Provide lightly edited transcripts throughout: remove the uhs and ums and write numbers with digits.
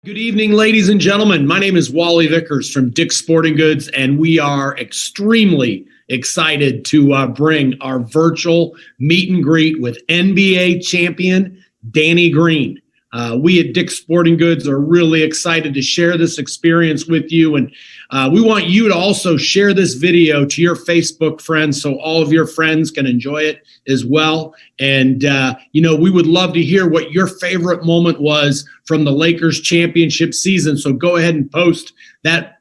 Good evening, ladies and gentlemen. My name is Wally Vickers from Dick's Sporting Goods, and we are extremely excited to bring our virtual meet and greet with NBA champion Danny Green. We at Dick's Sporting Goods are really excited to share this experience with you, and we want you to also share this video to your Facebook friends so all of your friends can enjoy it as well. And, we would love to hear what your favorite moment was from the Lakers championship season. So go ahead and post that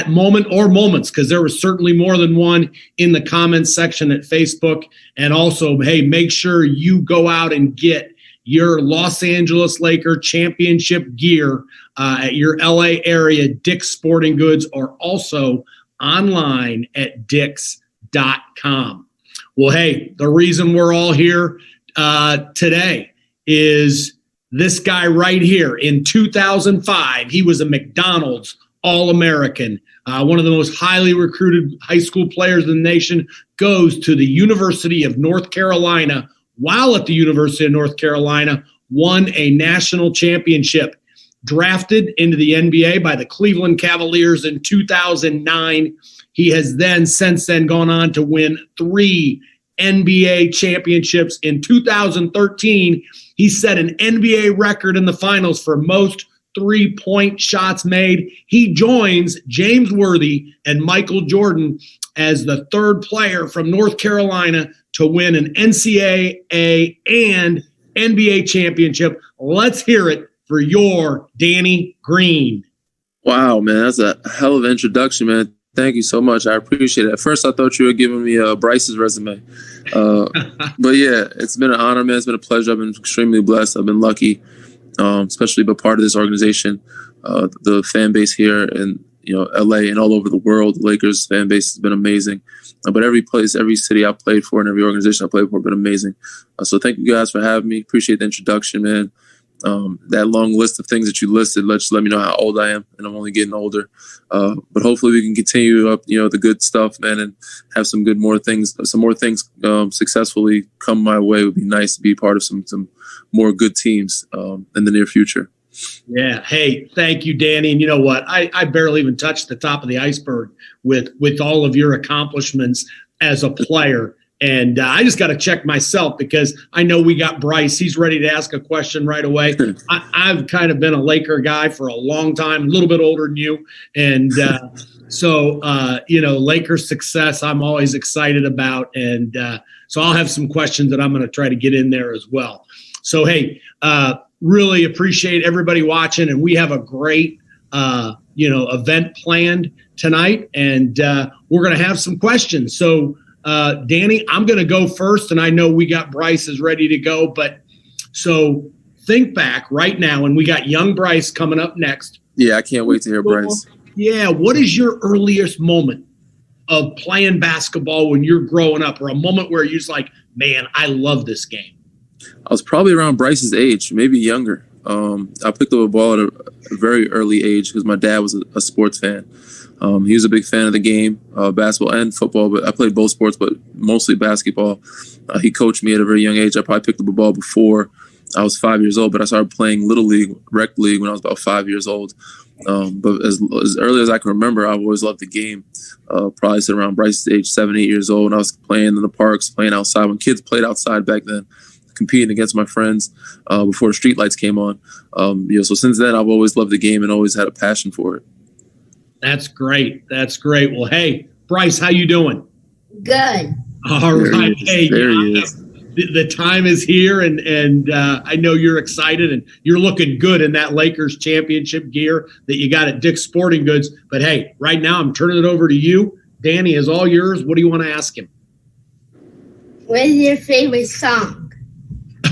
moment or moments, because there was certainly more than one, in the comments section at Facebook. And also, hey, make sure you go out and get your Los Angeles Laker championship gear at your LA area, Dick's Sporting Goods, or also online at dicks.com. Well, hey, the reason we're all here today is this guy right here. In 2005, he was a McDonald's All-American. One of the most highly recruited high school players in the nation, goes to the University of North Carolina. While at the University of North Carolina, won a national championship. Drafted into the NBA by the Cleveland Cavaliers in 2009. He has since then gone on to win 3 NBA championships. In 2013, he set an NBA record in the finals for most three-point shots made. He joins James Worthy and Michael Jordan as the third player from North Carolina to win an NCAA and NBA championship. Let's hear it for your Danny Green. Wow, man, that's a hell of an introduction, man. Thank you so much. I appreciate it. At first, I thought you were giving me Bryce's resume. But yeah, it's been an honor, man. It's been a pleasure. I've been extremely blessed. I've been lucky, especially to be part of this organization. The fan base here in LA and all over the world, the Lakers fan base has been amazing. But every place, every city I played for, and every organization I played for, has been amazing. So thank you guys for having me. Appreciate the introduction, man. That long list of things that you listed, let me know how old I am, and I'm only getting older. But hopefully we can continue up, the good stuff, man, and have some more things successfully come my way. It would be nice to be part of some more good teams in the near future. Yeah. Hey, thank you, Danny. And you know what? I barely even touched the top of the iceberg with all of your accomplishments as a player. And I just got to check myself, because I know we got Bryce. He's ready to ask a question right away. I've kind of been a Laker guy for a long time, a little bit older than you. And so Lakers success, I'm always excited about. And so I'll have some questions that I'm going to try to get in there as well. So, hey, really appreciate everybody watching. And we have a great, event planned tonight. And we're going to have some questions. So, Danny, I'm going to go first, and I know we got Bryce is ready to go, but so think back right now, and we got young Bryce coming up next. Yeah, I can't wait to hear Bryce. Yeah, what is your earliest moment of playing basketball when you're growing up, or a moment where you're just like, man, I love this game? I was probably around Bryce's age, maybe younger. I picked up a ball at a very early age because my dad was a sports fan. He was a big fan of the game, basketball and football, but I played both sports, but mostly basketball. He coached me at a very young age. I probably picked up a ball before I was 5 years old, but I started playing Little League, Rec League when I was about 5 years old. But as early as I can remember, I've always loved the game. Probably sit around Bryce's age, 7, 8 years old, and I was playing in the parks, playing outside when kids played outside back then, competing against my friends before the street lights came on. So since then, I've always loved the game and always had a passion for it. That's great. That's great. Well, hey, Bryce, how you doing? Good. All right. Hey, the time is here, and I know you're excited, and you're looking good in that Lakers championship gear that you got at Dick's Sporting Goods. But hey, right now I'm turning it over to you. Danny is all yours. What do you want to ask him? What is your favorite song?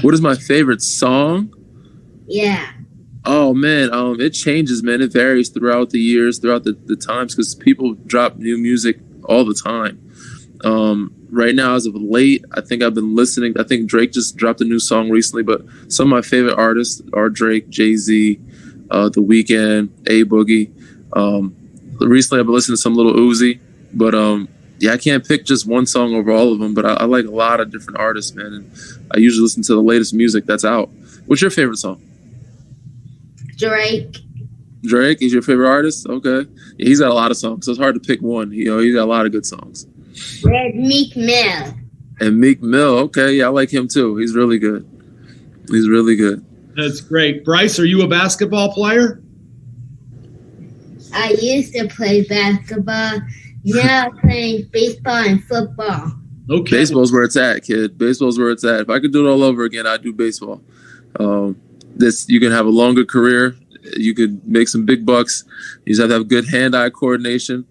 What is my favorite song? Yeah. Oh, man, it changes, man. It varies throughout the years, throughout the times, because people drop new music all the time. Right now, as of late, I think I've been listening. I think Drake just dropped a new song recently, but some of my favorite artists are Drake, Jay-Z, The Weeknd, A-Boogie. Recently, I've been listening to some Little Uzi, but I can't pick just one song over all of them, but I like a lot of different artists, man, and I usually listen to the latest music that's out. What's your favorite song? Drake. Drake is your favorite artist? Okay. Yeah, he's got a lot of songs, so it's hard to pick one. You know, he's got a lot of good songs. Red Meek Mill. And Meek Mill, okay, yeah, I like him too. He's really good. He's really good. That's great. Bryce, are you a basketball player? I used to play basketball. Now I'm playing baseball and football. Okay. Baseball's where it's at, kid. Baseball's where it's at. If I could do it all over again, I'd do baseball. You can have a longer career. You could make some big bucks. You just have to have good hand-eye coordination.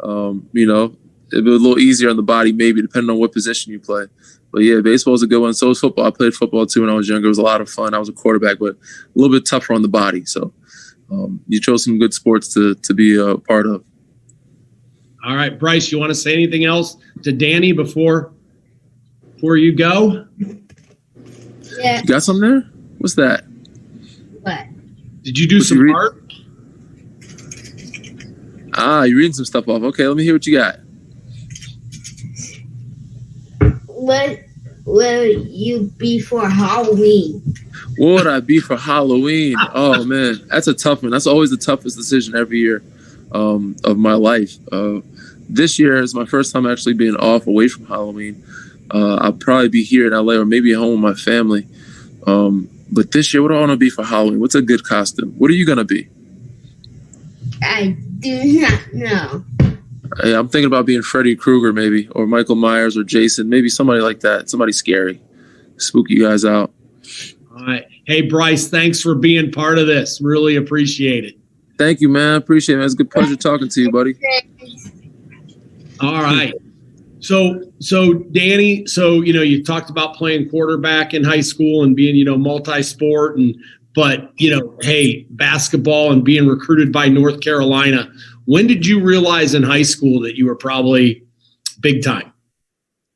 You know, it'd be a little easier on the body, maybe, depending on what position you play. But yeah, baseball's a good one. So is football. I played football too when I was younger. It was a lot of fun. I was a quarterback, but a little bit tougher on the body. So you chose some good sports to be a part of. All right, Bryce, you want to say anything else to Danny before you go? Yeah. You got something there? What's that? What? Did you do some art? You're reading some stuff off. Okay, let me hear what you got. What will you be for Halloween? What would I be for Halloween? Oh, man, that's a tough one. That's always the toughest decision every year of my life. This year is my first time actually being off away from Halloween. I'll probably be here in LA or maybe at home with my family. But this year, what do I want to be for Halloween? What's a good costume? What are you going to be? I do not know. Hey, I'm thinking about being Freddy Krueger maybe, or Michael Myers or Jason, maybe somebody like that, somebody scary. Spook you guys out. All right. Hey, Bryce, thanks for being part of this. Really appreciate it. Thank you, man. Appreciate it, man. It's a good pleasure talking to you, buddy. All right. So Danny, you talked about playing quarterback in high school and being, multi-sport but hey, basketball and being recruited by North Carolina. When did you realize in high school that you were probably big time?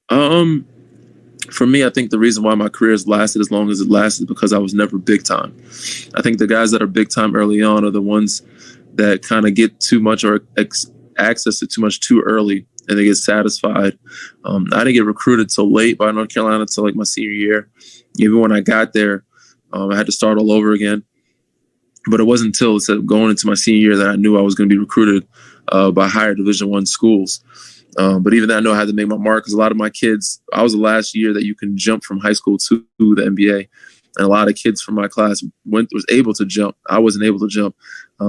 For me, I think the reason why my career has lasted as long as it lasted is because I was never big time. I think the guys that are big time early on are the ones that kind of get too much or access to too much too early, and they get satisfied. I didn't get recruited till late by North Carolina till like my senior year. Even when I got there, I had to start all over again. But it wasn't until going into my senior year that I knew I was going to be recruited by higher Division I schools. But even then, I know I had to make my mark because a lot of my kids, I was the last year that you can jump from high school to the NBA. And a lot of kids from my class was able to jump. I wasn't able to jump.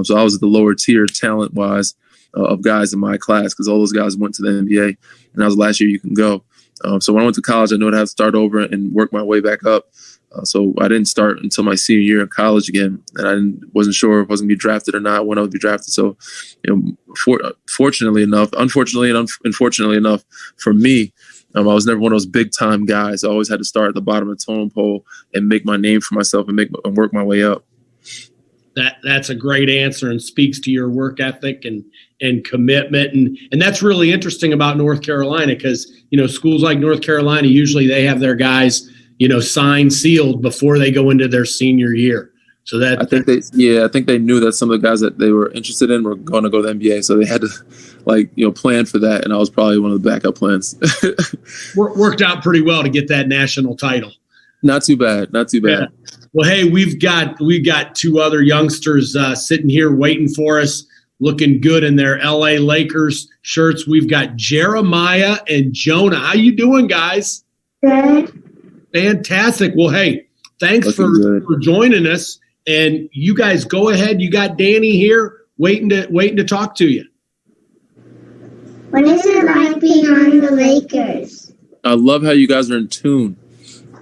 So I was at the lower tier talent-wise of guys in my class because all those guys went to the NBA. And that was the last year you can go. So when I went to college, I knew I'd have to start over and work my way back up. So I didn't start until my senior year in college again, and I wasn't sure if I was going to be drafted or not, when I would be drafted. So, unfortunately enough for me, I was never one of those big time guys. I always had to start at the bottom of the totem pole and make my name for myself and work my way up. That's a great answer and speaks to your work ethic and commitment. And that's really interesting about North Carolina because, schools like North Carolina, usually they have their guys signed, sealed before they go into their senior year. So that I think they knew that some of the guys that they were interested in were going to go to the NBA. So they had to plan for that. And I was probably one of the backup plans. Worked out pretty well to get that national title. Not too bad. Yeah. Well, hey, we've got two other youngsters sitting here waiting for us, looking good in their LA Lakers shirts. We've got Jeremiah and Jonah. How you doing, guys? Good. Fantastic. Well, hey, thanks for joining us. And you guys go ahead. You got Danny here waiting to talk to you. What is it like being on the Lakers? I love how you guys are in tune.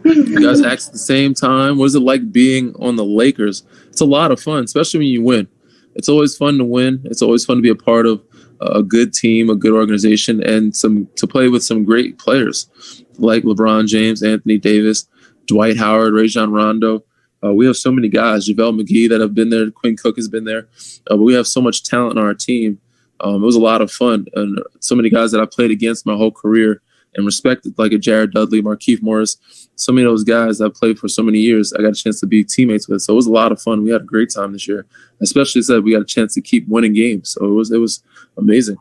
You guys act at the same time. What is it like being on the Lakers? It's a lot of fun, especially when you win. It's always fun to win. It's always fun to be a part of a good team, a good organization, and to play with some great players like LeBron James, Anthony Davis, Dwight Howard, Rajon Rondo. We have so many guys, JaVale McGee, that have been there. Quinn Cook has been there. But we have so much talent on our team. It was a lot of fun. And so many guys that I played against my whole career and respected, like a Jared Dudley, Markieff Morris. So many of those guys I played for so many years, I got a chance to be teammates with. So it was a lot of fun. We had a great time this year, especially since we got a chance to keep winning games. So it was amazing.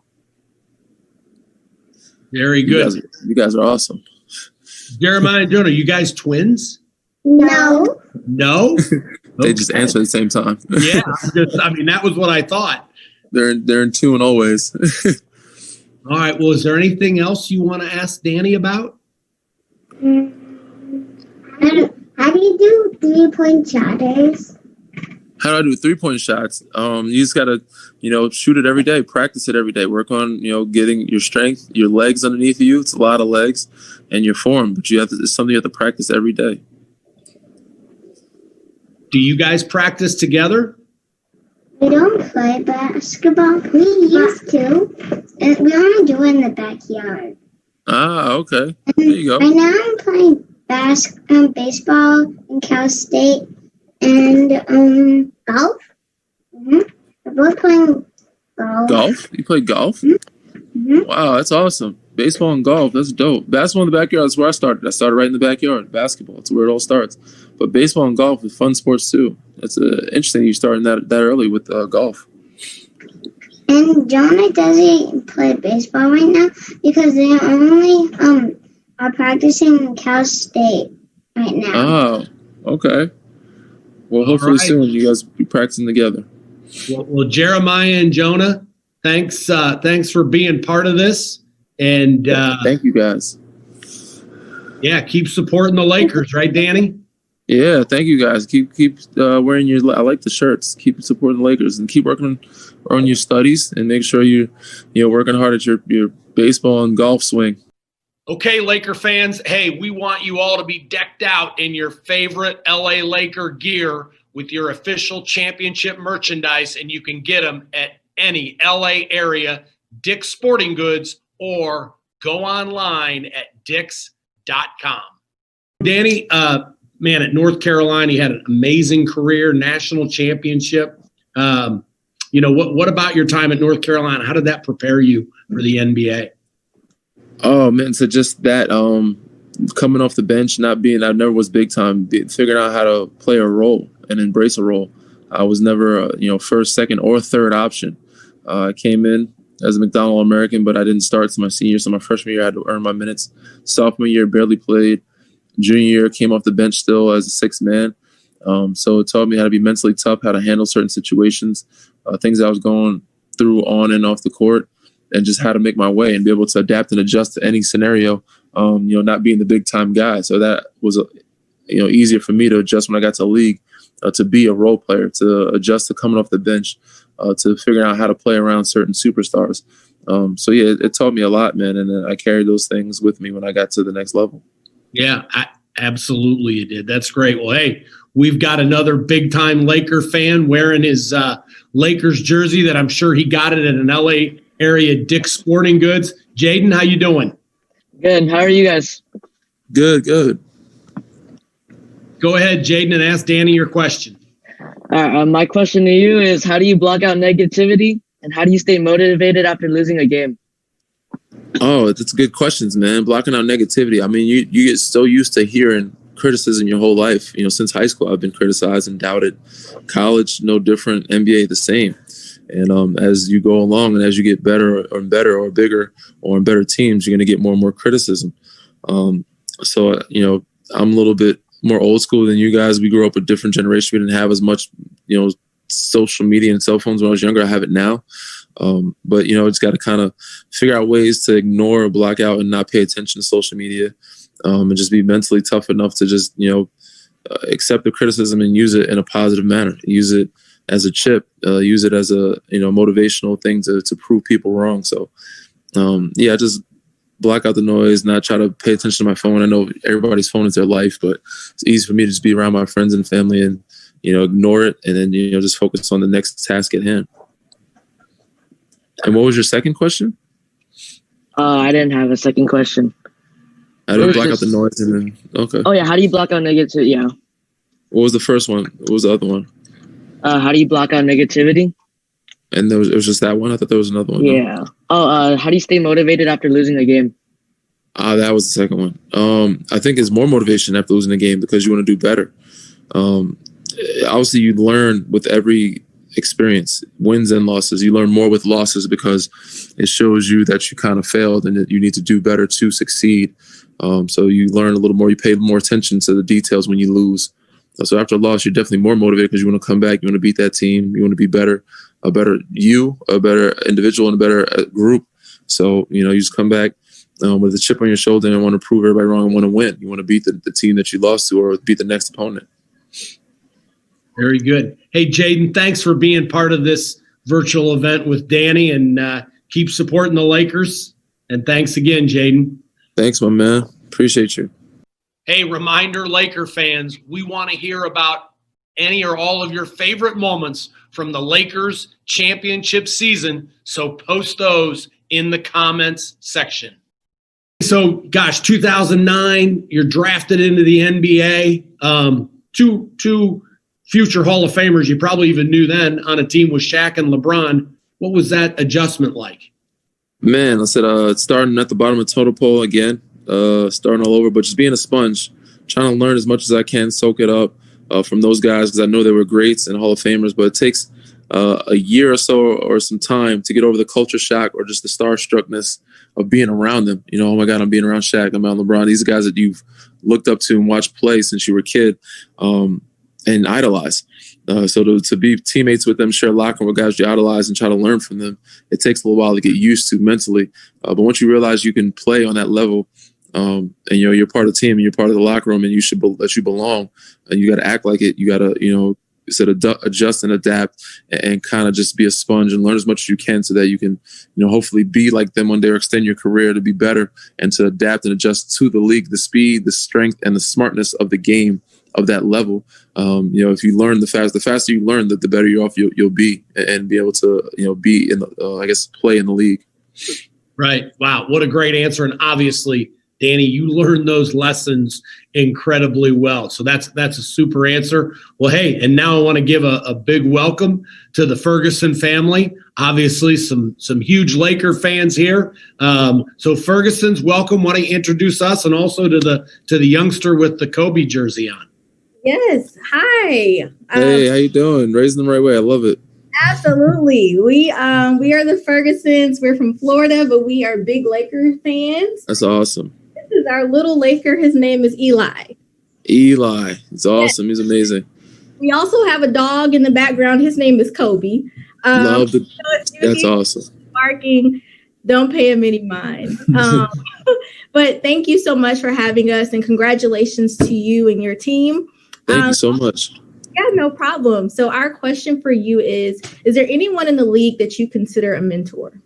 Very good. You guys are awesome. Jeremiah and Jonah, you guys twins? No. No? They just answer at the same time. Yeah, I mean, that was what I thought. They're in tune always. All right. Well, is there anything else you want to ask Danny about? How do you do 3-point shotters? How do I do 3-point shots? You just gotta, shoot it every day, practice it every day, work on, getting your strength, your legs underneath you. It's a lot of legs, and your form. But it's something you have to practice every day. Do you guys practice together? We don't play basketball. We used to. And we only do it in the backyard. Ah, okay. There you go. Right now I'm playing baseball in Cal State and golf. Mm-hmm. We're both playing golf. Golf? You play golf? Mm-hmm. Wow, that's awesome. Baseball and golf, that's dope. Basketball in the backyard is where I started. I started right in the backyard. Basketball, that's where it all starts. But baseball and golf is fun sports too. It's interesting you starting that early with golf. And Jonah doesn't play baseball right now because they only are practicing in Cal State right now. Oh, okay. Well, hopefully soon you guys be practicing together. Well, Jeremiah and Jonah, thanks for being part of this. And thank you guys. Yeah, keep supporting the Lakers, right, Danny? Yeah, thank you guys. Keep wearing your. I like the shirts. Keep supporting the Lakers and keep working on your studies and make sure you're working hard at your baseball and golf swing. Okay, Laker fans. Hey, we want you all to be decked out in your favorite LA Laker gear with your official championship merchandise, and you can get them at any LA area Dick's Sporting Goods or go online at dicks.com. Danny, man, at North Carolina, he had an amazing career, national championship. What about your time at North Carolina? How did that prepare you for the NBA? Oh man, so just that coming off the bench, I never was big time, figuring out how to play a role and embrace a role. I was never first, second, or third option. I came in as a McDonald American, but I didn't start till my senior year. So my freshman year, I had to earn my minutes. Sophomore year, barely played. Junior year, came off the bench still as a sixth man. So it taught me how to be mentally tough, how to handle certain situations, things I was going through on and off the court, and just how to make my way and be able to adapt and adjust to any scenario, not being the big time guy. So that was, easier for me to adjust when I got to the league, to be a role player, to adjust to coming off the bench, to figuring out how to play around certain superstars. So yeah, it taught me a lot, man. And I carried those things with me when I got to the next level. Yeah, absolutely you did. That's great. Well, hey, we've got another big-time Laker fan wearing his Lakers jersey that I'm sure he got it at an L.A. area Dick's Sporting Goods. Jaden, how you doing? Good. How are you guys? Good. Go ahead, Jaden, and ask Danny your question. All right, my question to you is, how do you block out negativity, and how do you stay motivated after losing a game? Oh, that's good questions, man. Blocking out negativity. I mean, you get so used to hearing criticism your whole life. Since high school, I've been criticized and doubted. College, no different. NBA, the same. And as you go along and as you get better or bigger or in better teams, you're going to get more and more criticism. So I'm a little bit more old school than you guys. We grew up with a different generation. We didn't have as much, social media and cell phones when I was younger. I have it now. But it's got to kind of figure out ways to ignore or block out and not pay attention to social media, and just be mentally tough enough to just, accept the criticism and use it in a positive manner. Use it as a chip, use it as a, motivational thing to prove people wrong. So, just block out the noise, not try to pay attention to my phone. I know everybody's phone is their life, but it's easy for me to just be around my friends and family and, ignore it. And then, just focus on the next task at hand. And what was your second question? I didn't have a second question. How do you block out the noise? And then, okay. Oh, yeah. How do you block out negativity? Yeah. What was the first one? What was the other one? How do you block out negativity? And it was just that one? I thought there was another one. Yeah. No? Oh, how do you stay motivated after losing a game? That was the second one. I think it's more motivation after losing a game because you want to do better. Obviously, you learn with every experience, wins and losses. You learn more with losses because it shows you that you kind of failed and that you need to do better to succeed. So you learn a little more. You pay more attention to the details when you lose. So after a loss, you're definitely more motivated because you want to come back. You want to beat that team. You want to be better, a better individual, and a better group. So, you just come back with a chip on your shoulder and want to prove everybody wrong and want to win. You want to beat the team that you lost to or beat the next opponent. Very good. Hey, Jaden, thanks for being part of this virtual event with Danny, and keep supporting the Lakers. And thanks again, Jaden. Thanks, my man. Appreciate you. Hey, reminder, Laker fans, we want to hear about any or all of your favorite moments from the Lakers championship season, so post those in the comments section. So, gosh, 2009, you're drafted into the NBA. Two future Hall of Famers you probably even knew then on a team with Shaq and LeBron. What was that adjustment like? Man, I said starting at the bottom of the totem pole again, starting all over, but just being a sponge, trying to learn as much as I can, soak it up from those guys because I know they were greats and Hall of Famers, but it takes a year or so or some time to get over the culture shock or just the starstruckness of being around them. Oh my God, I'm being around Shaq, I'm around LeBron. These are guys that you've looked up to and watched play since you were a kid and idolize. So to be teammates with them, share locker room with guys you idolize and try to learn from them, it takes a little while to get used to mentally. But once you realize you can play on that level and you're part of the team and you're part of the locker room and that you belong and you got to act like it, you got to, adjust and adapt and kind of just be a sponge and learn as much as you can so that you can, hopefully be like them one day or extend your career to be better and to adapt and adjust to the league, the speed, the strength, and the smartness of the game of that level. If you learn the faster you learn, the better you're off you'll be and be able to, be in the, play in the league. Right. Wow. What a great answer. And obviously, Danny, you learned those lessons incredibly well. So that's a super answer. Well, hey, and now I want to give a big welcome to the Ferguson family. Obviously, some huge Laker fans here. So Ferguson's, welcome. Why don't you introduce us and also to the youngster with the Kobe jersey on? Yes. Hi. Hey, how you doing? Raising them the right way. I love it. Absolutely. We are the Fergusons. We're from Florida, but we are big Laker fans. That's awesome. This is our little Laker. His name is Eli. Eli. It's awesome. Yes. He's amazing. We also have a dog in the background. His name is Kobe. Love it. That's awesome. Barking. Don't pay him any mind. But thank you so much for having us, and congratulations to you and your team. Thank you so much. Yeah, no problem. So our question for you is there anyone in the league that you consider a mentor?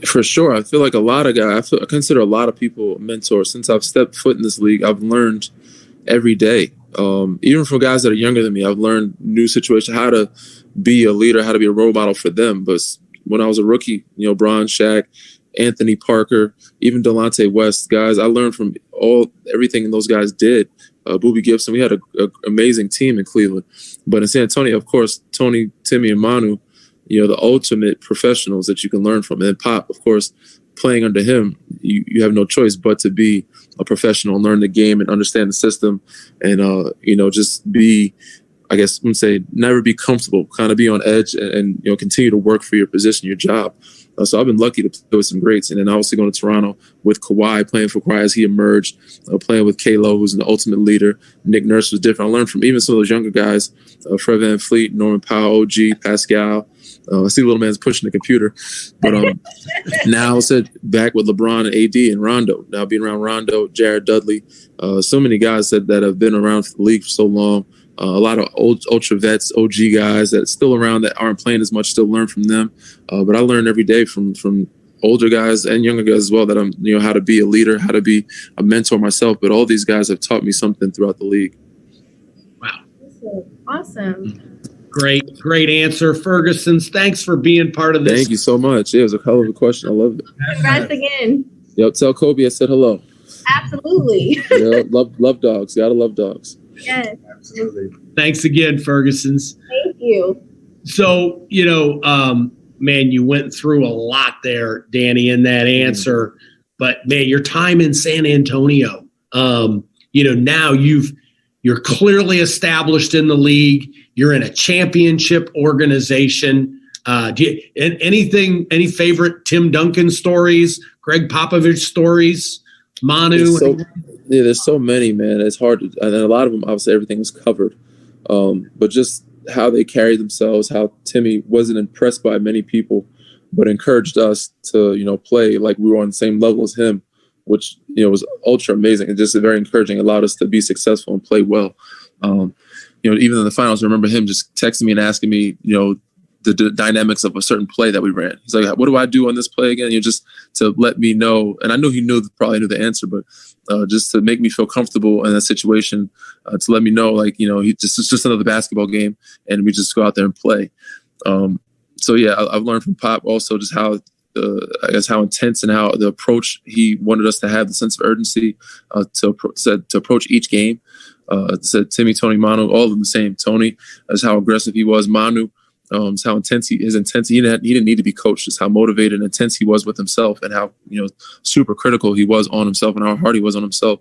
For sure. I feel like a lot of guys, I consider a lot of people mentors. Since I've stepped foot in this league, I've learned every day. Even from guys that are younger than me, I've learned new situations, how to be a leader, how to be a role model for them. But when I was a rookie, Bron, Shaq, Anthony Parker, even Delonte West, guys, I learned from everything those guys did. Boobie Gibson, we had an amazing team in Cleveland. But in San Antonio, of course, Tony, Timmy, and Manu, the ultimate professionals that you can learn from. And Pop, of course, playing under him, you have no choice but to be a professional and learn the game and understand the system and, just be, I guess, never be comfortable, kind of be on edge and continue to work for your position, your job. So I've been lucky to play with some greats. And then obviously going to Toronto with Kawhi, playing for Kawhi as he emerged, playing with K-Lo, who's the ultimate leader. Nick Nurse was different. I learned from even some of those younger guys, Fred VanVleet, Norman Powell, OG, Pascal. I see the little man's pushing the computer. But now I said back with LeBron and AD and Rondo. Now being around Rondo, Jared Dudley, so many guys that have been around the league for so long. A lot of old ultra vets, OG guys that are still around that aren't playing as much, still learn from them. But I learn every day from older guys and younger guys as well that I'm, how to be a leader, how to be a mentor myself. But all these guys have taught me something throughout the league. Wow. Awesome. Great answer, Ferguson's. Thanks for being part of this. Thank you so much. Yeah, it was a hell of a question. I loved it. Congrats again. Yep, tell Kobe I said hello. Absolutely. Yeah, love dogs. Gotta love dogs. Yes. Absolutely. Thanks again, Ferguson's. Thank you. So, man, you went through a lot there, Danny, in that answer. But man, your time in San Antonio, now you're clearly established in the league. You're in a championship organization. Any favorite Tim Duncan stories, Greg Popovich stories, Manu? Yeah, there's so many, man. It's hard to, and a lot of them, obviously, everything was covered. But just how they carried themselves, how Timmy wasn't impressed by many people, but encouraged us to, play like we were on the same level as him, which, was ultra amazing and just very encouraging, allowed us to be successful and play well. Even in the finals, I remember him just texting me and asking me, the dynamics of a certain play that we ran. He's like, what do I do on this play again? Just to let me know. And I knew he probably knew the answer, but just to make me feel comfortable in that situation, to let me know, like, it's just another basketball game and we just go out there and play. So yeah, I've learned from Pop also just how, how intense and how the approach he wanted us to have, the sense of urgency to approach each game. Said Timmy, Tony, Manu, all of them the same. Tony, that's how aggressive he was. Manu, how intense his intensity. He didn't need to be coached. Just how motivated and intense he was with himself, and how super critical he was on himself, and how hard he was on himself.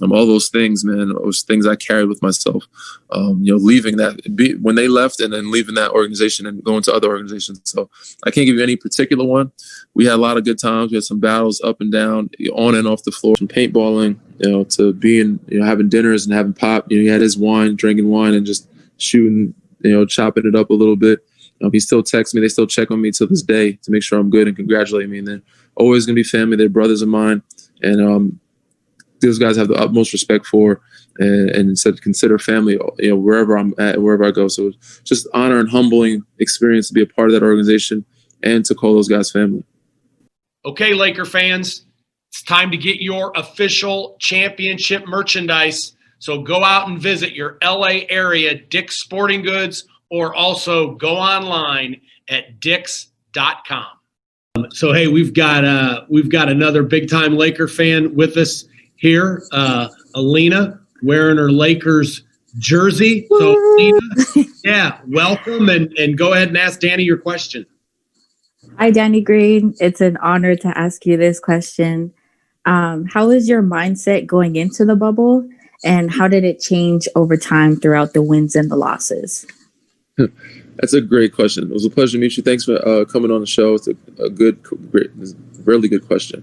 All those things, man, those things I carried with myself. Leaving that when they left, and then leaving that organization and going to other organizations. So I can't give you any particular one. We had a lot of good times. We had some battles up and down, on and off the floor, from paintballing, to being, having dinners and having Pop. He had his wine, drinking wine, and just shooting, chopping it up a little bit. He still texts me. They still check on me to this day to make sure I'm good and congratulate me. And they're always going to be family. They're brothers of mine. And those guys have the utmost respect for and said consider family, wherever I'm at, wherever I go. So it's just honor and humbling experience to be a part of that organization and to call those guys family. Okay, Laker fans, it's time to get your official championship merchandise. So go out and visit your LA area Dick's Sporting Goods, or also go online at dicks.com. So hey, we've got another big time Laker fan with us here, Alina, wearing her Lakers jersey. So Alina, yeah, welcome, and go ahead and ask Danny your question. Hi, Danny Green. It's an honor to ask you this question. How was your mindset going into the bubble, and how did it change over time throughout the wins and the losses? That's a great question. It was a pleasure to meet you. Thanks for coming on the show. It's a great, really good question.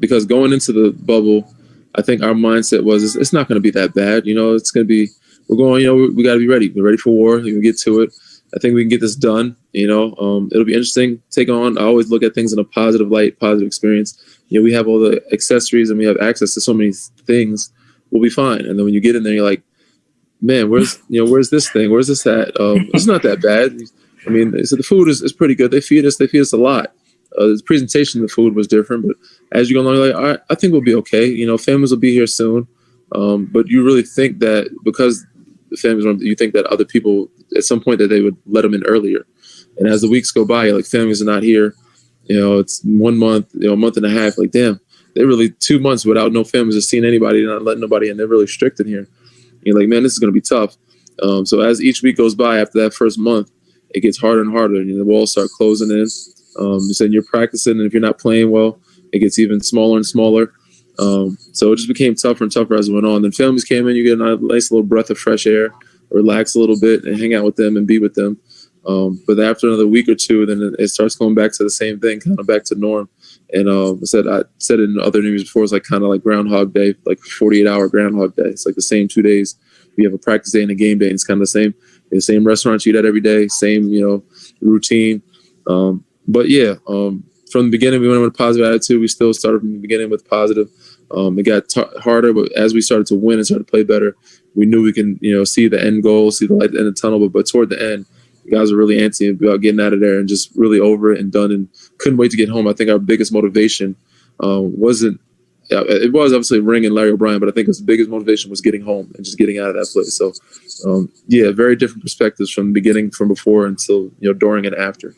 Because going into the bubble, I think our mindset was it's not going to be that bad. It's going to be, we're going, we got to be ready. We're ready for war. We can get to it. I think we can get this done. It'll be interesting. Take on. I always look at things in a positive light, positive experience. We have all the accessories and we have access to so many things. We'll be fine. And then when you get in there, you're like, man, where's this thing? Where's this at? It's not that bad. I mean, so the food is pretty good. They feed us a lot. The presentation of the food was different, but as you go along, you're like, all right, I think we'll be okay. Families will be here soon. But you really think that because the families, you think that other people at some point that they would let them in earlier. And as the weeks go by, like families are not here. It's 1 month, a month and a half. Like, damn, they're really 2 months without no families have seen anybody, not letting nobody in. They're really strict in here. You're like, man, this is going to be tough. So as each week goes by after that first month, it gets harder and harder, and the walls start closing in. You said you're practicing, and if you're not playing well, it gets even smaller and smaller. So it just became tougher and tougher as it went on. Then families came in, you get a nice little breath of fresh air, relax a little bit, and hang out with them and be with them. But after another week or two, then it starts going back to the same thing, kind of back to norm. And I said it in other interviews before, it's like kind of like Groundhog Day, like 48-hour Groundhog Day. It's like the same 2 days. We have a practice day and a game day, and it's kind of the same restaurants you eat at every day, same, routine. But yeah, from the beginning, we went in with a positive attitude. We still started from the beginning with positive. It got harder, but as we started to win and started to play better, we knew we can, see the end goal, see the light at the end of the tunnel. But toward the end, the guys were really antsy about getting out of there and just really over it and done, and couldn't wait to get home. I think our biggest motivation wasn't. It was obviously Ring and Larry O'Brien, but I think the biggest motivation was getting home and just getting out of that place. So, very different perspectives from the beginning, from before until during and after.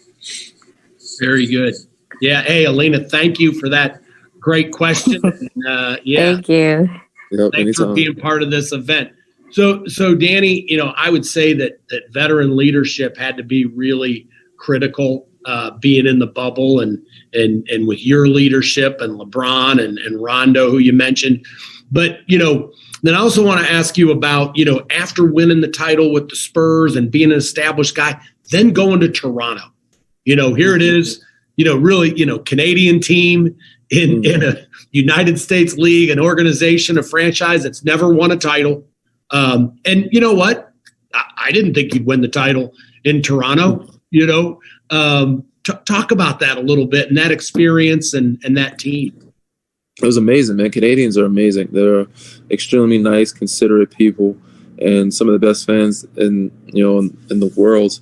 Very good. Yeah. Hey, Alina, thank you for that great question. Thank you. Yep, thanks for being part of this event. So Danny, I would say that veteran leadership had to be really critical, being in the bubble and with your leadership and LeBron and Rondo, who you mentioned. But, then I also want to ask you about, after winning the title with the Spurs and being an established guy, then going to Toronto. Here it is, really, Canadian team, in a United States league, an organization, a franchise that's never won a title. And you know what? I didn't think you'd win the title in Toronto. Talk about that a little bit and that experience and that team. It was amazing, man. Canadians are amazing. They're extremely nice, considerate people, and some of the best fans in the world.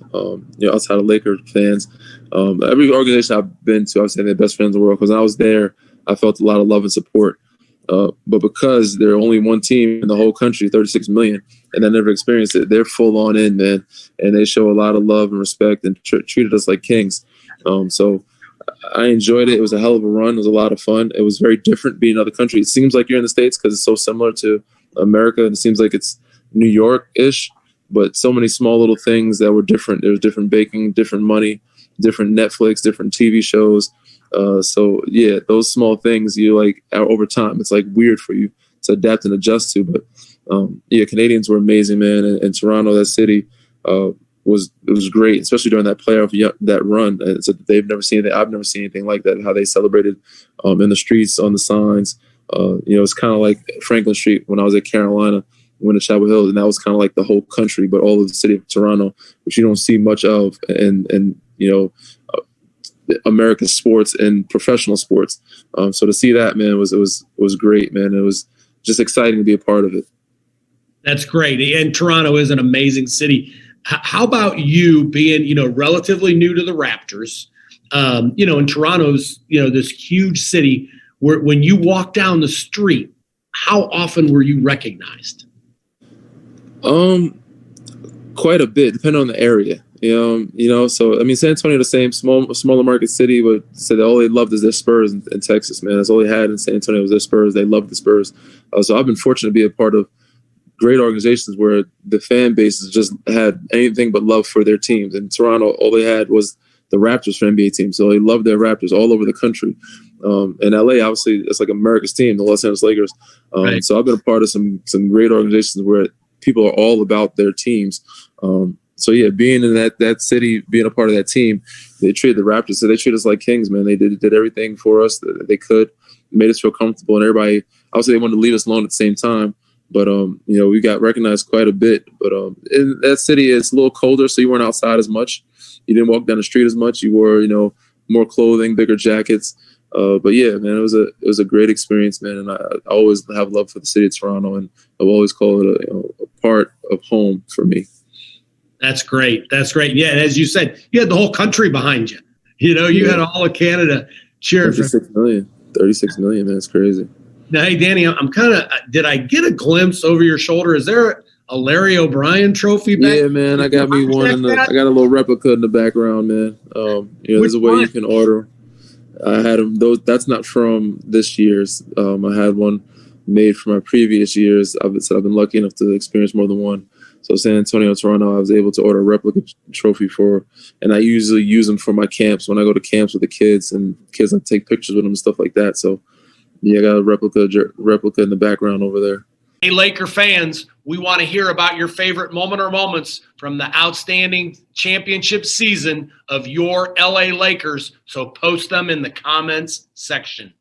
Outside of Lakers fans, every organization I've been to, I've said they're the best fans in the world. Because when I was there, I felt a lot of love and support. But because they're only one team in the whole country, 36 million, and I never experienced it, they're full on in, man, and they show a lot of love and respect and treated us like kings. So I enjoyed it. It was a hell of a run. It was a lot of fun. It was very different being in other countries. It seems like you're in the States because it's so similar to America, and it seems like it's New York-ish, but so many small little things that were different. There was different baking, different money, different Netflix, different TV shows. So yeah, those small things you like over time, it's like weird for you to adapt and adjust to. But Canadians were amazing, man. And Toronto, that city, was great, especially during that that run. So they've never seen it. I've never seen anything like that. How they celebrated in the streets, on the signs. It's kind of like Franklin Street when I was at Carolina, went to Chapel Hill, and that was kind of like the whole country, but all of the city of Toronto, which you don't see much of, and American sports and professional sports. So to see that, man, was great, man. It was just exciting to be a part of it. That's great. And Toronto is an amazing city. How about you being, relatively new to the Raptors? And Toronto's, this huge city where when you walk down the street, how often were you recognized? Quite a bit, depending on the area. So I mean, San Antonio, the same smaller market city, but said all they loved is their Spurs in Texas, man. That's all they had in San Antonio was their Spurs. They loved the Spurs. So I've been fortunate to be a part of great organizations where the fan bases just had anything but love for their teams. In Toronto, all they had was the Raptors for NBA teams. So they loved their Raptors all over the country. And LA, obviously, it's like America's team, the Los Angeles Lakers. Right. So I've been a part of some great organizations where people are all about their teams. So yeah, being in that city, being a part of that team, they treated the Raptors. So they treated us like kings, man. They did everything for us that they could, made us feel comfortable, and everybody. Obviously, they wanted to leave us alone at the same time. But we got recognized quite a bit. But in that city, it's a little colder, so you weren't outside as much. You didn't walk down the street as much. You wore, more clothing, bigger jackets. But yeah, man, it was a great experience, man. And I always have love for the city of Toronto, and I've always called it a part of home for me. That's great. That's great. Yeah, and as you said, you had the whole country behind you. You had all of Canada cheering. 36 million, man. It's crazy. Now, hey, Danny, I'm kind of – did I get a glimpse over your shoulder? Is there a Larry O'Brien trophy back? Yeah, man, I got me one. I got a little replica in the background, man. There's a way you can order. I had them. That's not from this year's. I had one made from my previous years. I've been lucky enough to experience more than one. So San Antonio, Toronto, I was able to order a replica trophy for, and I usually use them for my camps when I go to camps with the kids, and kids I take pictures with them and stuff like that. So yeah, I got a replica in the background over there. Hey, Laker fans, we want to hear about your favorite moment or moments from the outstanding championship season of your LA Lakers. So post them in the comments section.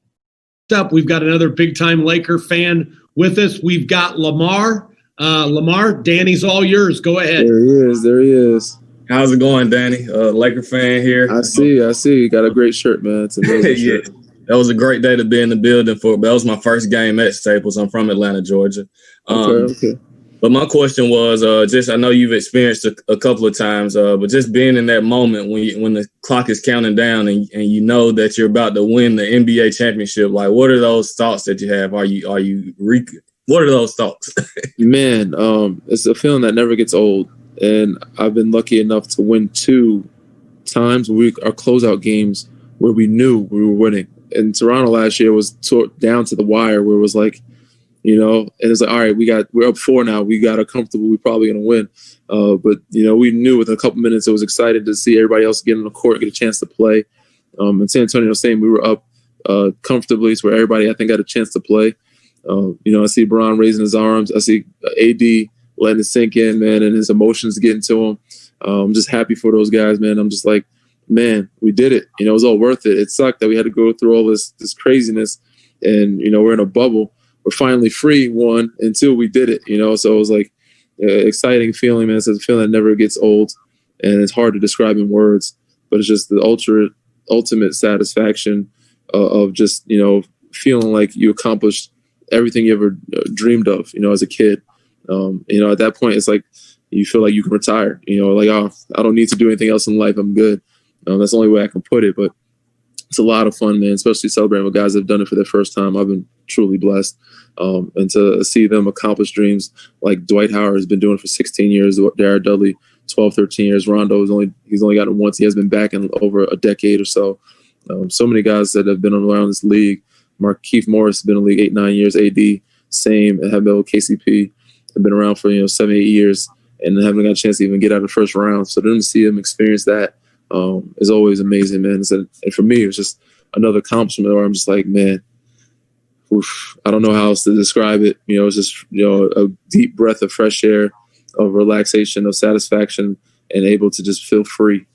Next up, we've got another big-time Laker fan with us. We've got Lamar. Lamar, Danny's all yours. Go ahead. There he is. How's it going, Danny? Laker fan here. I see. You got a great shirt, man. It's an amazing shirt. That was a great day to be in the building for. That was my first game at Staples. I'm from Atlanta, Georgia. Okay. But my question was, I know you've experienced a couple of times, but just being in that moment when the clock is counting down and you know that you're about to win the NBA championship, like what are those thoughts that you have? What are those thoughts? Man, it's a feeling that never gets old. And I've been lucky enough to win 2 times our closeout games where we knew we were winning. In Toronto last year was down to the wire where it was like, and it's like, all right, we're up 4 now. We got comfortable. We're probably going to win. But we knew within a couple minutes, it was exciting to see everybody else get on the court, get a chance to play. In San Antonio, same, we were up comfortably to where everybody, I think, got a chance to play. I see Bron raising his arms. I see AD letting it sink in, man, and his emotions getting to him. I'm just happy for those guys, man. I'm just like, man, we did it. You know, it was all worth it. It sucked that we had to go through all this craziness, and you know, we're in a bubble. We're finally free, one, and two, we did it. You know, so it was like exciting feeling, man. It's a feeling that never gets old, and it's hard to describe in words, but it's just the ultimate satisfaction of just, you know, feeling like you accomplished everything you ever dreamed of, you know, as a kid. You know, at that point, it's like you feel like you can retire, you know, like, oh, I don't need to do anything else in life. I'm good. That's the only way I can put it. But it's a lot of fun, man, especially celebrating with guys that have done it for the first time. I've been truly blessed. And to see them accomplish dreams like Dwight Howard has been doing it for 16 years, Darrell Dudley, 12, 13 years. Rondo he's only gotten it once. He has been back in over a decade or so. So many guys that have been around this league. Keith Morris has been in the league 8, 9 years. AD, same. And have been with KCP, have been around for 7, 8 years, and haven't got a chance to even get out of the first round. So to see them experience that is always amazing, man. And for me, it was just another accomplishment where I'm just like, man, oof, I don't know how else to describe it. You know, it's just, you know, a deep breath of fresh air, of relaxation, of satisfaction, and able to just feel free.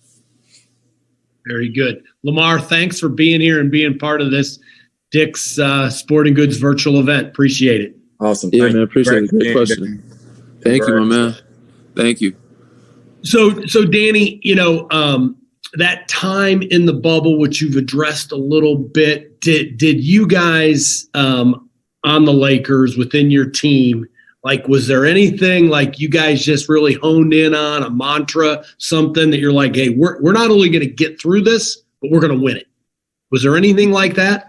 Very good. Lamar, thanks for being here and being part of this Dick's Sporting Goods virtual event. Appreciate it. Awesome. Yeah, man, appreciate it. Great question. Thank you, my man. Thank you. So Danny, you know, that time in the bubble, which you've addressed a little bit, did you guys on the Lakers within your team, like, was there anything like you guys just really honed in on, a mantra, something that you're like, hey, we're not only going to get through this, but we're going to win it? Was there anything like that?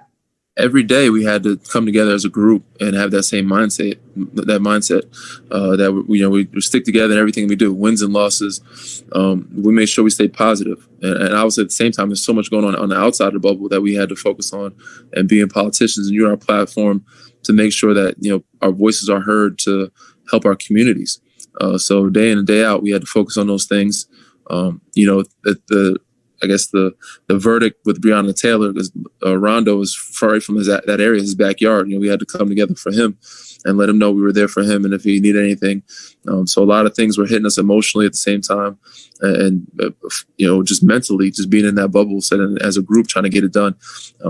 Every day we had to come together as a group and have that same mindset, that we stick together in everything we do, wins and losses. We made sure we stayed positive. And obviously at the same time, there's so much going on the outside of the bubble that we had to focus on, and being politicians and using our platform to make sure that, you know, our voices are heard to help our communities. So day in and day out, we had to focus on those things. You know, I guess the verdict with Breonna Taylor, because Rondo was far from that area, his backyard. You know, we had to come together for him and let him know we were there for him, and if he needed anything. So a lot of things were hitting us emotionally at the same time, and you know, just mentally, just being in that bubble, sitting as a group trying to get it done.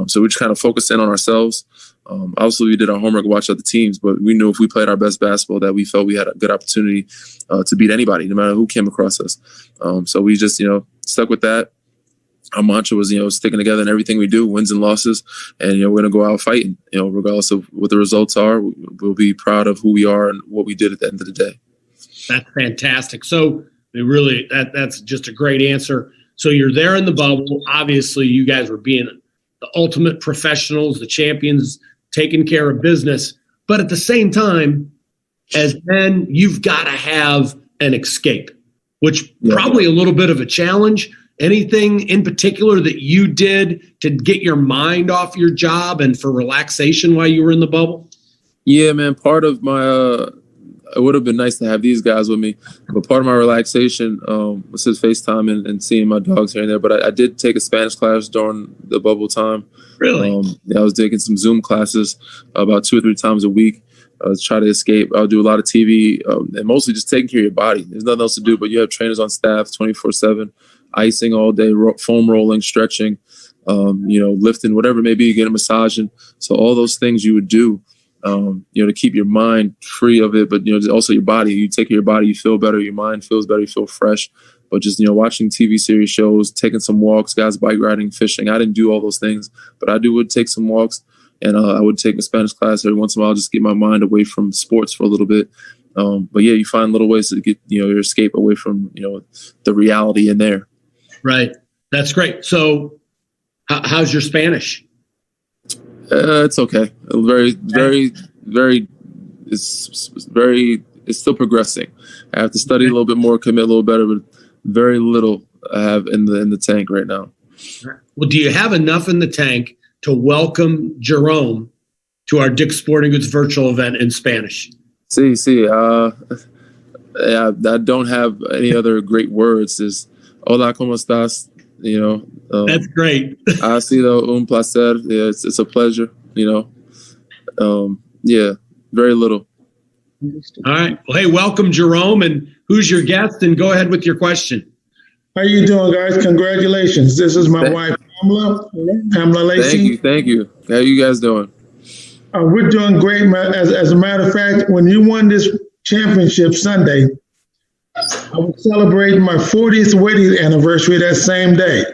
So we just kind of focused in on ourselves. Obviously, we did our homework, watched other teams, but we knew if we played our best basketball, that we felt we had a good opportunity to beat anybody, no matter who came across us. So we just, you know, stuck with that. Our mantra was, you know, sticking together in everything we do, wins and losses, and, you know, we're going to go out fighting. You know, regardless of what the results are, we'll be proud of who we are and what we did at the end of the day. That's fantastic. So really, that's just a great answer. So you're there in the bubble. Obviously, you guys were being the ultimate professionals, the champions, taking care of business. But at the same time, as men, you've got to have an escape, which probably a little bit of a challenge. Anything in particular that you did to get your mind off your job and for relaxation while you were in the bubble? Yeah, man. Part of my, it would have been nice to have these guys with me, but part of my relaxation was his FaceTime and seeing my dogs here and there. But I did take a Spanish class during the bubble time. Really? I was taking some Zoom classes about 2 or 3 times a week. Try to escape. I'll do a lot of TV and mostly just taking care of your body. There's nothing else to do, but you have trainers on staff 24/7. Icing all day, foam rolling, stretching, you know, lifting, whatever it may be, getting a massage. And so all those things you would do, you know, to keep your mind free of it, but, you know, also your body. You take care of your body, you feel better, your mind feels better, you feel fresh. But just, you know, watching TV series shows, taking some walks, guys bike riding, fishing. I didn't do all those things, but would take some walks, and I would take a Spanish class every once in a while, just get my mind away from sports for a little bit. But yeah, you find little ways to get, you know, your escape away from, you know, the reality in there. Right. That's great. So how's your Spanish? It's okay. It's still progressing. I have to study a little bit more, commit a little better, but very little I have in the tank right now. Well, do you have enough in the tank to welcome Jerome to our Dick's Sporting Goods virtual event in Spanish? Sí. I don't have any other great words. Is hola, ¿cómo estás? You know, that's great. Ha sido un placer. Yeah, it's a pleasure. You know, yeah, very little. All right. Well, hey, welcome, Jerome. And who's your guest? And go ahead with your question. How you doing, guys? Congratulations. This is my wife, Pamela Lacey. Thank you. How you guys doing? We're doing great. As a matter of fact, when you won this championship Sunday, I was celebrating my 40th wedding anniversary that same day.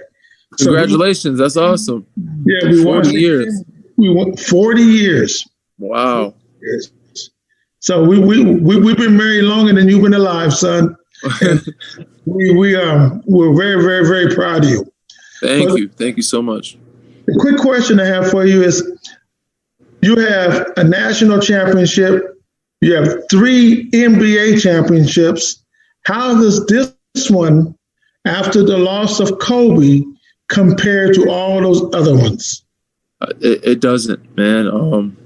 Congratulations. That's awesome. Yeah, we 40 years. We went 40 years. Wow. So we've been married longer than you've been alive, son. We're very, very, very proud of you. Thank you so much. The quick question I have for you is, you have a national championship, you have 3 NBA championships. How does this one, after the loss of Kobe, compare to all those other ones? It doesn't, man.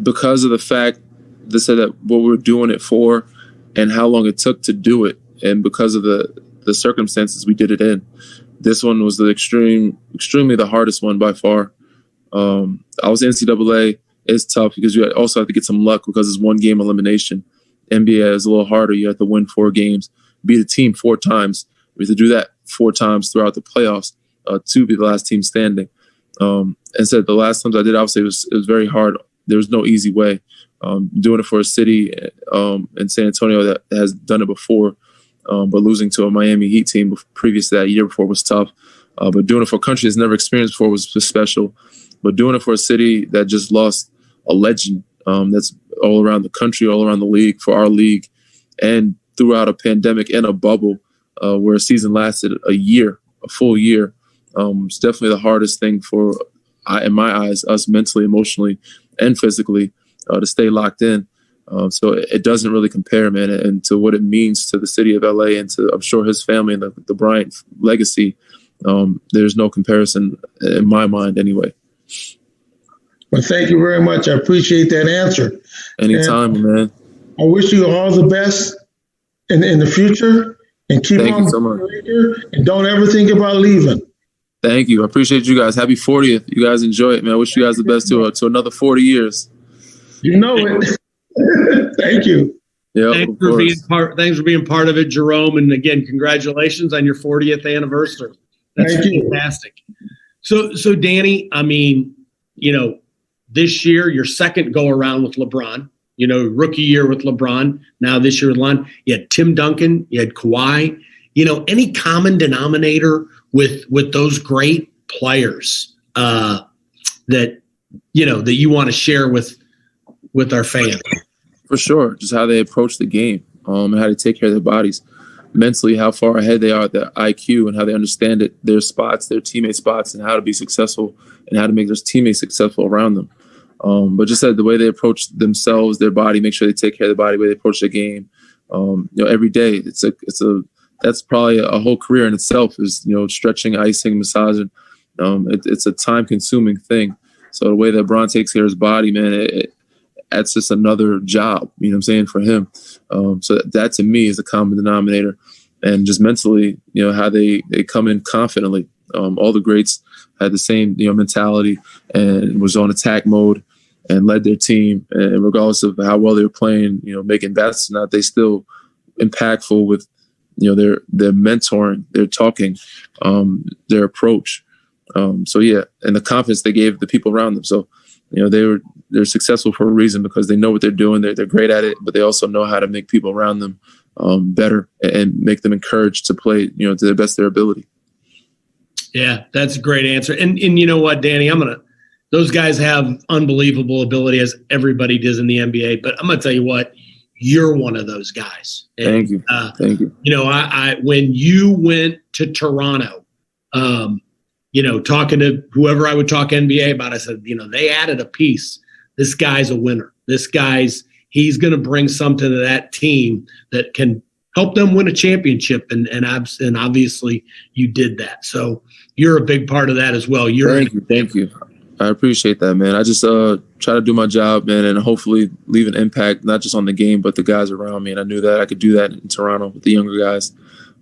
Because of the fact they said that what we're doing it for and how long it took to do it, and because of the circumstances we did it in, this one was the extremely the hardest one by far. I was NCAA. It's tough because you also have to get some luck because it's 1 game elimination. NBA is a little harder. You have to win 4 games, beat a team 4 times. We have to do that 4 times throughout the playoffs to be the last team standing. And so the last times I did, obviously, it was very hard. There was no easy way. Doing it for a city in San Antonio that has done it before, but losing to a Miami Heat team previous to that, year before, was tough. But doing it for a country that's never experienced before was just special. But doing it for a city that just lost a legend that's all around the country, all around the league, for our league, and throughout a pandemic and a bubble where a season lasted a full year, it's definitely the hardest thing in my eyes, us mentally, emotionally, and physically to stay locked in. So it doesn't really compare, man, and to what it means to the city of LA and to, I'm sure, his family and the Bryant legacy. There's no comparison in my mind anyway. Well, thank you very much. I appreciate that answer. Anytime, man. I wish you all the best in the future, and keep Thank on you so much. And don't ever think about leaving. Thank you. I appreciate you guys. Happy 40th. You guys enjoy it, man. I wish you guys the best to another 40 years. You know it. Thank you. Yeah. Thanks for being part of it, Jerome. And again, congratulations on your 40th anniversary. That's fantastic. So Danny, I mean, this year, your second go around with LeBron, rookie year with LeBron. Now this year with LeBron, you had Tim Duncan, you had Kawhi. Any common denominator with those great players that you want to share with our fans? For sure, just how they approach the game and how they take care of their bodies. Mentally, how far ahead they are at their IQ and how they understand it, their spots, their teammate spots, and how to be successful and how to make those teammates successful around them. But just the way they approach themselves, their body, make sure they take care of their body, the way they approach the game. Every day, that's probably a whole career in itself, is stretching, icing, massaging. It's a time-consuming thing. So the way that Bron takes care of his body, man, that's just another job, for him. So that to me is a common denominator. And just mentally, how they come in confidently. All the greats had the same, mentality and was on attack mode and led their team. And regardless of how well they were playing, making bets or not, they still impactful with, their mentoring, their talking, their approach. And the confidence they gave the people around them. So, they're successful for a reason because they know what they're doing. They're great at it, but they also know how to make people around them better and make them encouraged to play, to the best of their ability. Yeah, that's a great answer. And you know what, Danny, those guys have unbelievable ability, as everybody does in the NBA, but I'm going to tell you what, you're one of those guys. And, Thank you. Thank you. I when you went to Toronto, talking to whoever I would talk NBA about, I said, they added a piece. This guy's a winner. He's going to bring something to that team that can help them win a championship. And obviously you did that. So you're a big part of that as well. Thank you. I appreciate that, man. I just try to do my job, man, and hopefully leave an impact, not just on the game, but the guys around me. And I knew that I could do that in Toronto with the younger guys.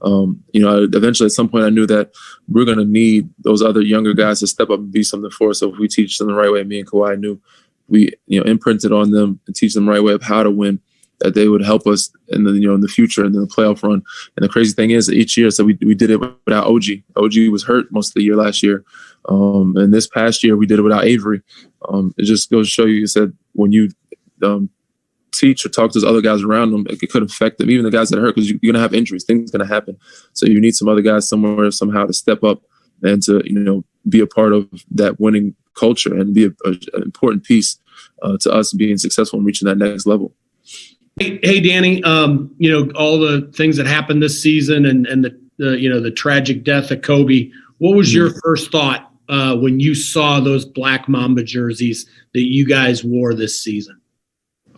Eventually at some point I knew that we're going to need those other younger guys to step up and be something for us. So if we teach them the right way, me and Kawhi knew we, imprinted on them and teach them the right way of how to win. that they would help us in the future and in the playoff run. And the crazy thing is, each year, so we did it without OG. OG was hurt most of the year last year, and this past year we did it without Avery. It just goes to show you, said when you teach or talk to those other guys around them, it could affect them, even the guys that are hurt, because you're going to have injuries. Things are going to happen. So you need some other guys somewhere somehow to step up and to be a part of that winning culture and be an important piece to us being successful and reaching that next level. Hey, Danny, all the things that happened this season and the tragic death of Kobe, what was your first thought when you saw those Black Mamba jerseys that you guys wore this season?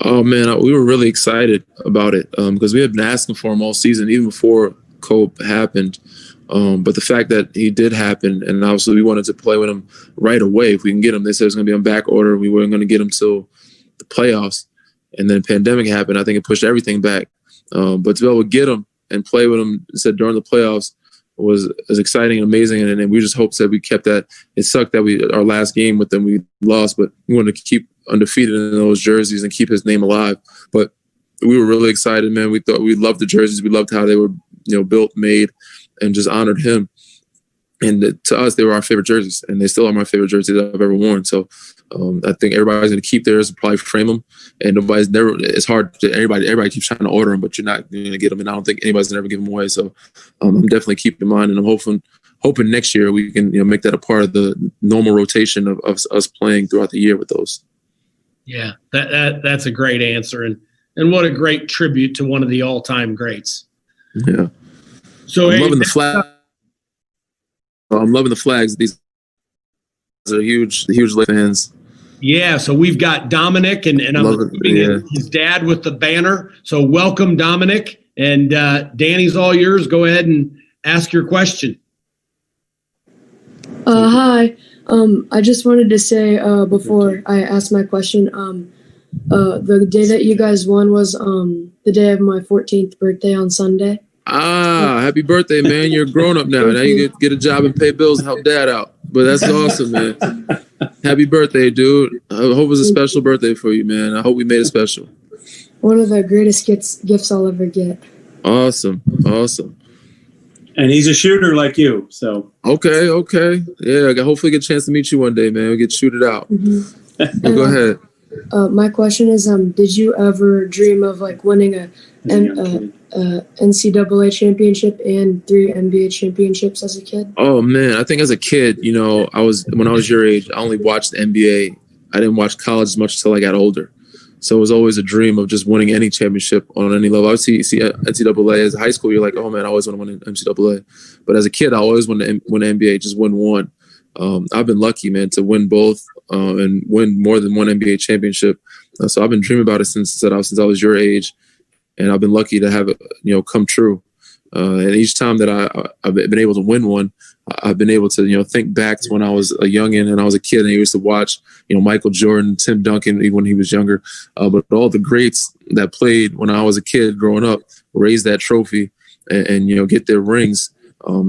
Oh, man, we were really excited about it because we had been asking for him all season, even before Kobe happened. But the fact that he did happen, and obviously we wanted to play with him right away if we can get him. They said it was going to be on back order. We weren't going to get him till the playoffs. And then the pandemic happened. I think it pushed everything back. But to be able to get him and play with him, said during the playoffs, was exciting and amazing. And we just hoped that we kept that. It sucked that our last game with them, we lost, but we wanted to keep undefeated in those jerseys and keep his name alive. But we were really excited, man. We loved the jerseys. We loved how they were, built, made, and just honored him. And to us, they were our favorite jerseys, and they still are my favorite jerseys that I've ever worn. So I think everybody's going to keep theirs, probably frame them, and it's hard to everybody keeps trying to order them, but you're not going to get them, and I don't think anybody's going to ever give them away. So I'm definitely keeping mine, and I'm hoping next year we can make that a part of the normal rotation of us playing throughout the year with those. Yeah, that's a great answer, and what a great tribute to one of the all-time greats. Yeah. So I'm loving the flag. I'm loving the flags. These are huge fans. Yeah, so we've got Dominic, and I'm looking his dad with the banner. So welcome, Dominic. And Danny's all yours. Go ahead and ask your question. Hi. I just wanted to say before I ask my question, the day that you guys won was the day of my 14th birthday on Sunday. Happy birthday, man. You're a grown-up now. Now you get a job and pay bills and help dad out. But that's awesome, man. Happy birthday, dude. I hope it was a special birthday for you, man. I hope we made it special. One of the greatest gifts I'll ever get. Awesome. And he's a shooter like you, so. Okay. Yeah, I hopefully get a chance to meet you one day, man. We'll get shooted out. Mm-hmm. Go ahead. My question is, did you ever dream of winning a NCAA championship and 3 NBA championships as a kid? Oh man, I think as a kid, when I was your age, I only watched the NBA. I didn't watch college as much until I got older. So it was always a dream of just winning any championship on any level. I would see NCAA as a high school. You're like, oh man, I always want to win an NCAA. But as a kid, I always wanted to win NBA, just win one. I've been lucky, man, to win both and win more than one NBA championship. So I've been dreaming about it since I was your age, and I've been lucky to have it, come true. And each time that I've been able to win one, I've been able to, think back to when I was a youngin' and I was a kid and I used to watch, Michael Jordan, Tim Duncan, even when he was younger. But all the greats that played when I was a kid growing up raised that trophy and get their rings.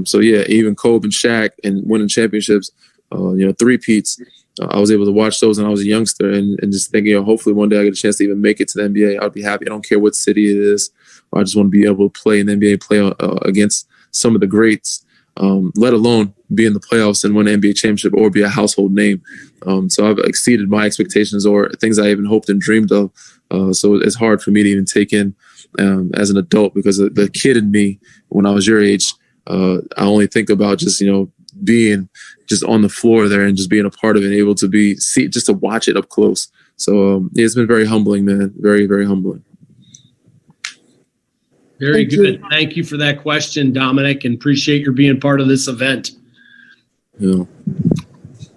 So yeah, even Kobe and Shaq and winning championships, three-peats. I was able to watch those when I was a youngster and just thinking, hopefully one day I get a chance to even make it to the NBA. I'd be happy. I don't care what city it is. I just want to be able to play in the NBA, play against some of the greats, let alone be in the playoffs and win an NBA championship or be a household name. So I've exceeded my expectations or things I even hoped and dreamed of. So it's hard for me to even take in as an adult because the kid in me, when I was your age, I only think about just, being just on the floor there and just being a part of it, able to just to watch it up close. So it's been very humbling, man. Very, very humbling. Very good. Thank you for that question, Dominic, and appreciate your being part of this event. Yeah.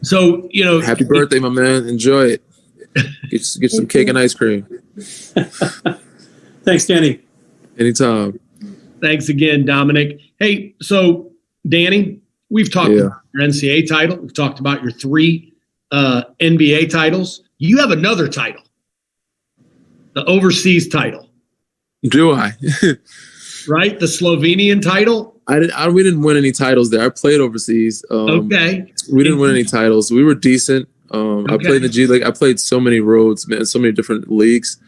So, happy birthday, my man. Enjoy it. Get some cake and ice cream. Thanks, Danny. Anytime. Thanks again, Dominic. Hey, so Danny, we've talked about your NCAA title. We've talked about your 3 NBA titles. You have another title, the overseas title. Do I? Right? The Slovenian title? We didn't win any titles there. I played overseas. Okay. We didn't win any titles. We were decent. I played in the G League. I played so many roads, man, so many different leagues.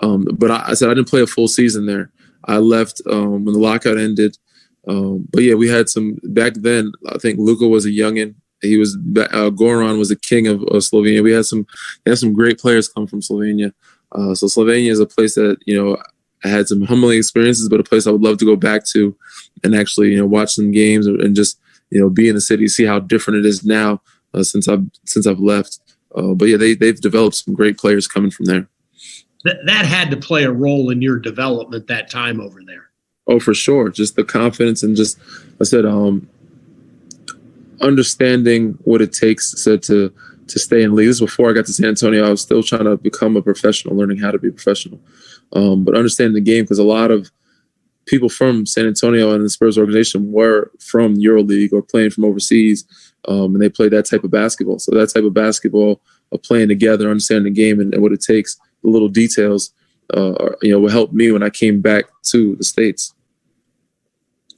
But I said I didn't play a full season there. I left when the lockout ended. But yeah, we had some back then. I think Luka was a youngin'. He was Goran was the king of Slovenia. We had some great players come from Slovenia. So Slovenia is a place that I had some humbling experiences, but a place I would love to go back to and actually watch some games and just be in the city, see how different it is now since I've left. But yeah, they've developed some great players coming from there. That had to play a role in your development that time over there. Oh, for sure. Just the confidence and just, I said, understanding what it takes to stay in the league. This is before I got to San Antonio. I was still trying to become a professional, learning how to be a professional. But understanding the game, because a lot of people from San Antonio and the Spurs organization were from EuroLeague or playing from overseas, and they played that type of basketball. So that type of basketball of playing together, understanding the game and what it takes, the little details, will help me when I came back to the States.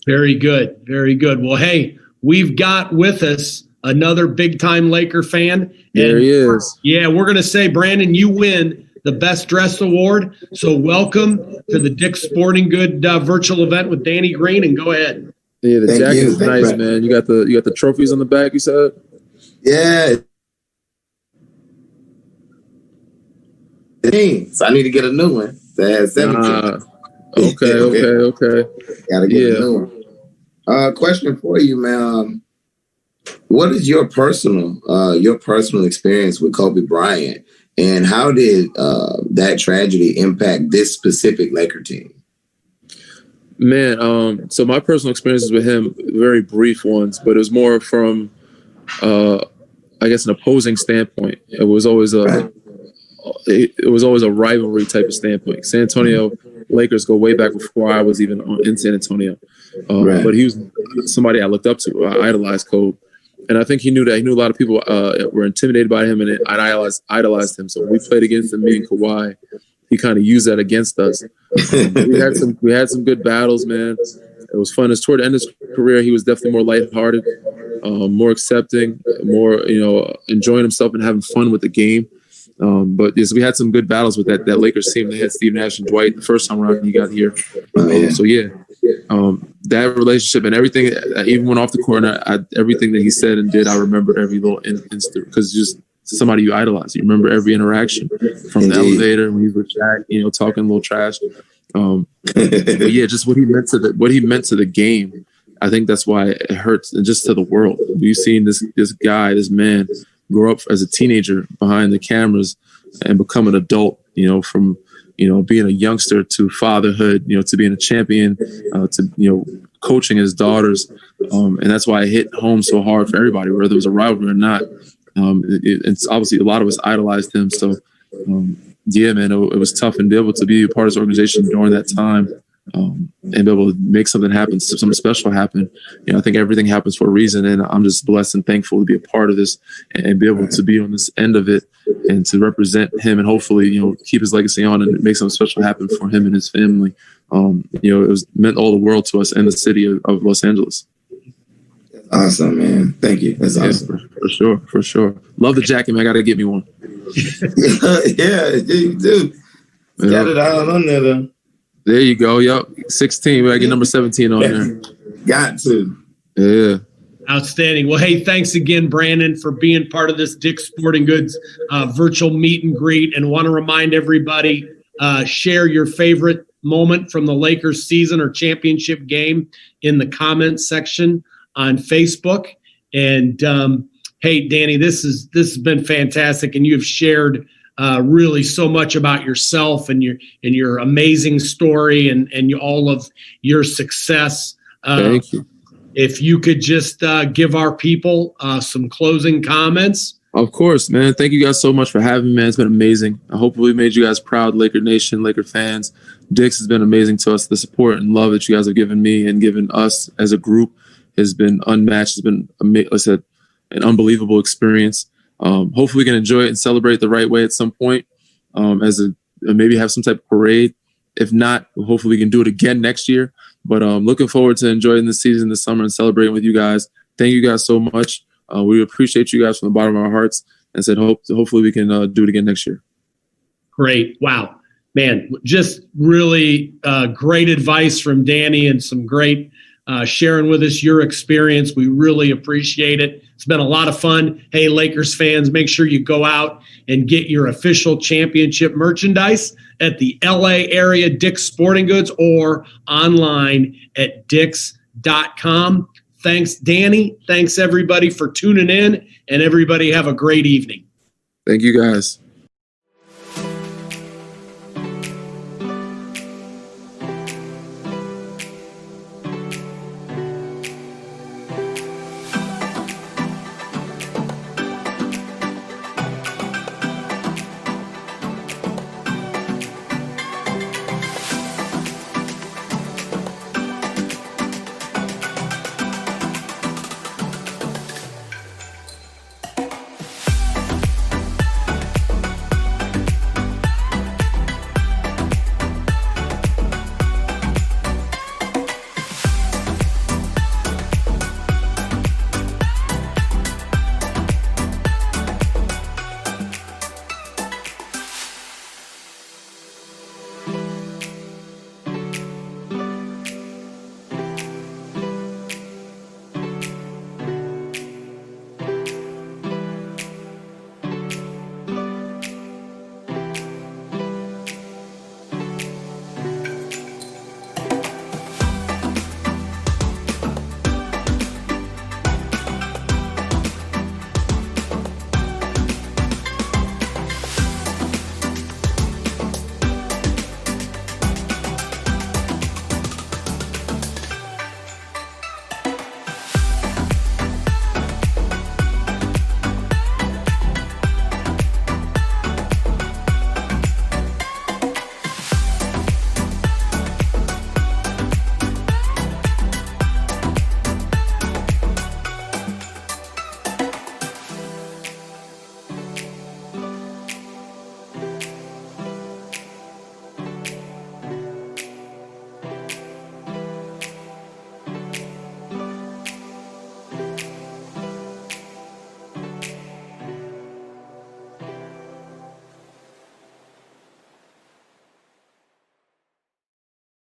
Very good. Very good. Well, hey, we've got with us another big-time Laker fan. There he is. Yeah, we're going to say, Brandon, you win the Best Dressed Award. So welcome to the Dick's Sporting Good virtual event with Danny Green, and go ahead. Yeah, the jacket's nice, man. You got the trophies on the back, you said? Yeah. So I need to get a new one. That 17. Okay. Gotta get a new one. Question for you, man. What is your personal experience with Kobe Bryant, and how did that tragedy impact this specific Laker team? Man, so my personal experiences with him, very brief ones, but it was more from, I guess, an opposing standpoint. It was always a rivalry type of standpoint. San Antonio Lakers go way back before I was even in San Antonio. But he was somebody I looked up to. I idolized Kobe. And I think he knew that. He knew a lot of people were intimidated by him, and I idolized him. So when we played against him, me and Kawhi, he kind of used that against us. We had some good battles, man. It was fun. As toward the end of his career, he was definitely more lighthearted, more accepting, more enjoying himself and having fun with the game. But yes, we had some good battles with that Lakers team. They had Steve Nash and Dwight the first time around he got here. So yeah, that relationship and everything, even went off the court, everything that he said and did, I remember every little instant, because just somebody you idolize. You remember every interaction from the elevator when he was with Shaq, talking a little trash. But yeah, just what he meant to the game. I think that's why it hurts, and just to the world. We've seen this man grow up as a teenager behind the cameras and become an adult, from, being a youngster to fatherhood, to being a champion, to, coaching his daughters. And that's why it hit home so hard for everybody, whether it was a rivalry or not. It's obviously a lot of us idolized him. So, yeah, man, it was tough, and be able to be a part of his organization during that time, and be able to make something happen, something special happen. I think everything happens for a reason, and I'm just blessed and thankful to be a part of this and be able to be on this end of it and to represent him and hopefully, keep his legacy on and make something special happen for him and his family. It meant all the world to us and the city of Los Angeles. Awesome, man. Thank you. That's awesome. For sure. Love the jacket, man. I got to get me one. Yeah, you do. Got it all on there, though. There you go. Yep. 16. We got to get number 17 on there. Got to. Yeah. Outstanding. Well, hey, thanks again, Brandon, for being part of this Dick's Sporting Goods virtual meet and greet. And want to remind everybody, share your favorite moment from the Lakers season or championship game in the comments section on Facebook. And hey, Danny, this has been fantastic, and you have shared really so much about yourself and your amazing story and all of your success. Thank you. If you could just give our people some closing comments. Of course, man. Thank you guys so much for having me, man. It's been amazing. I hope we made you guys proud, Laker Nation, Laker fans. Dick's has been amazing to us. The support and love that you guys have given me and given us as a group has been unmatched. It's been, like I said, an unbelievable experience. Hopefully we can enjoy it and celebrate the right way at some point, maybe have some type of parade. If not, hopefully we can do it again next year. But looking forward to enjoying this season this summer and celebrating with you guys. Thank you guys so much. We appreciate you guys from the bottom of our hearts, and said hopefully we can do it again next year. Great. Wow. Man, just really great advice from Danny and some great sharing with us your experience. We really appreciate it. It's been a lot of fun. Hey, Lakers fans, make sure you go out and get your official championship merchandise at the LA area Dick's Sporting Goods or online at dicks.com. Thanks, Danny. Thanks, everybody, for tuning in, and everybody have a great evening. Thank you, guys.